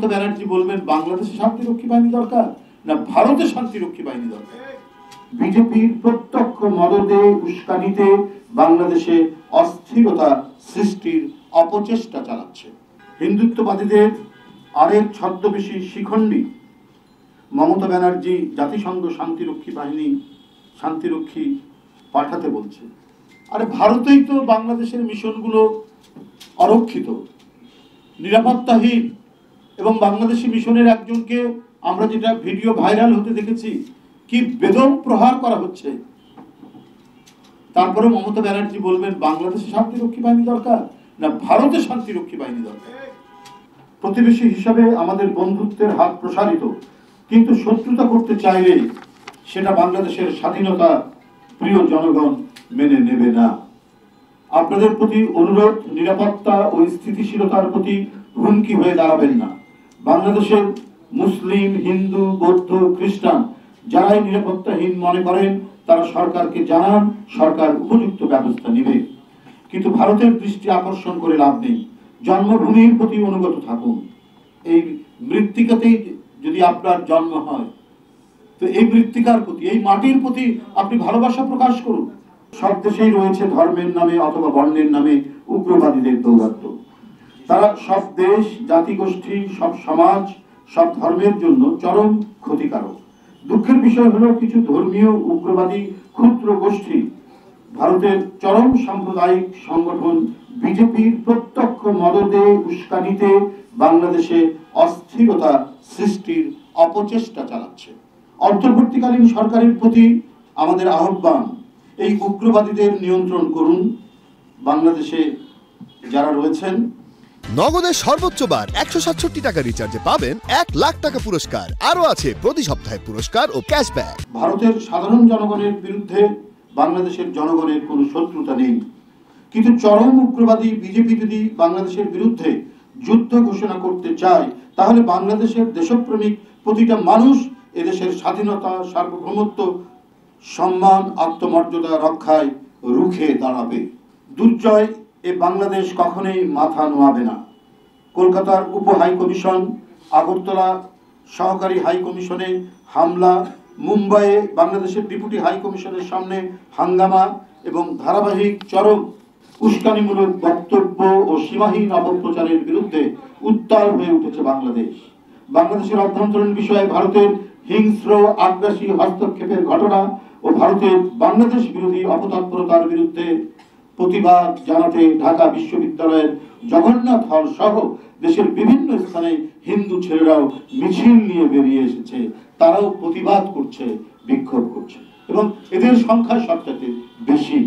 মমতা ব্যানার্জি বলবেন বাংলাদেশে শান্তিরক্ষী বাহিনী দরকার না ভারতে শান্তিরক্ষী বাহিনী দরকার? বিজেপির প্রত্যক্ষ মদদে উস্কানিতে বাংলাদেশে অস্থিরতা সৃষ্টির অপচেষ্টা চালাচ্ছে। হিন্দুত্ববাদীদের আরেক ছদ্মবেশী শিখণ্ডী মমতা ব্যানার্জি জাতিসংঘ শান্তিরক্ষী পাঠাতে বলছে। আরে ভারতেই তো বাংলাদেশের মিশনগুলো অরক্ষিত, নিরাপত্তাহীন, এবং বাংলাদেশি মিশনের একজনকে আমরা যেটা ভিডিও ভাইরাল হতে দেখেছি, কি বেদম প্রহার করা হচ্ছে। তারপরে মমতা ব্যানার্জি বলবেন বাংলাদেশে শান্তিরক্ষী বাহিনী দরকার না ভারতে শান্তিরক্ষী বাহিনী দরকার? প্রতিবেশী হিসাবে আমাদের বন্ধুত্বের হাত প্রসারিত, কিন্তু শত্রুতা করতে চাইলে সেটা বাংলাদেশের স্বাধীনতা প্রিয় জনগণ মেনে নেবে না। আপনাদের প্রতি অনুরোধ, নিরাপত্তা ও স্থিতিশীলতার প্রতি হুমকি হয়ে দাঁড়াবেন না। বাংলাদেশের মুসলিম, হিন্দু, বৌদ্ধ, খ্রিস্টান যারাই নিরাপত্তাহীন মনে করেন তারা সরকারকে জানান, সরকার উপযুক্ত ব্যবস্থা নেবে। কিন্তু ভারতের দৃষ্টি আকর্ষণ করে লাভ নেই। জন্মভূমির প্রতি অনুগত থাকুন। এই মৃত্তিকাতেই যদি আপনার জন্ম হয়, তো এই মৃত্তিকার প্রতি, এই মাটির প্রতি আপনি ভালোবাসা প্রকাশ করুন। সব দেশেই রয়েছে ধর্মের নামে অথবা বর্ণের নামে উগ্রবাদীদের দৌরাত্ম্য। তারা সব দেশ, জাতিগোষ্ঠী, সব সমাজ, সব ধর্মের জন্য চরম ক্ষতিকারক। দুঃখের বিষয় হলো কিছু ধর্মীয় উগ্রবাদী ক্ষুদ্র গোষ্ঠী, ভারতের চরম সাম্প্রদায়িক সংগঠন বিজেপির প্রত্যক্ষ মদদে উস্কানিতে বাংলাদেশে অস্থিরতা সৃষ্টির অপচেষ্টা চালাচ্ছে। অন্তর্বর্তীকালীন সরকারের প্রতি আমাদের আহ্বান, এই উগ্রবাদীদের নিয়ন্ত্রণ করুন। বাংলাদেশে যারা রয়েছেন, নগদের সর্বোচ্চ বার 167 টাকা রিচার্জে পাবেন 1 লাখ টাকা পুরস্কার। আরো আছে প্রতি সপ্তাহে পুরস্কার ও ক্যাশব্যাক। ভারতের সাধারণ জনগণের বিরুদ্ধে বাংলাদেশের জনগণের কোনো শত্রুতা নেই, কিন্তু চরম উগ্রবাদী বিজেপি যদি বাংলাদেশের বিরুদ্ধে যুদ্ধ ঘোষণা করতে চায়, তাহলে বাংলাদেশের দেশপ্রেমিক প্রতিটা মানুষ এদেশের স্বাধীনতা, সার্বভৌমত্ব, সম্মান, আত্মমর্যাদা রক্ষায় রুখে দাঁড়াবে। দুর্জয় এ বাংলাদেশ কখনোই মাথা নোয়াবে না। কলকাতার উপ হাই কমিশন, আগরতলা সহকারী হাই কমিশনে হামলা, মুম্বাইয়ে বাংলাদেশের ডেপুটি হাই কমিশনের সামনে হাঙ্গামা এবং ধারাবাহিক চরম উস্কানিমূলক বক্তব্য ও সীমাহীন অপপ্রচারের বিরুদ্ধে উত্তাল হয়ে উঠেছে বাংলাদেশ। বাংলাদেশের অভ্যন্তরীণ বিষয়ে ভারতের হিংস্র আগ্রাসী হস্তক্ষেপের ঘটনা ও ভারতের বাংলাদেশ বিরোধী অপতৎপরতার বিরুদ্ধে প্রতিবাদ জানাতে ঢাকা বিশ্ববিদ্যালয়ের জগন্নাথ হল সহ দেশের বিভিন্ন স্থানে হিন্দু ছেলেরাও মিছিল নিয়ে বেরিয়ে এসেছে। তারাও প্রতিবাদ করছে, বিক্ষোভ করছে, এবং এদের সংখ্যা সবচেয়ে বেশি।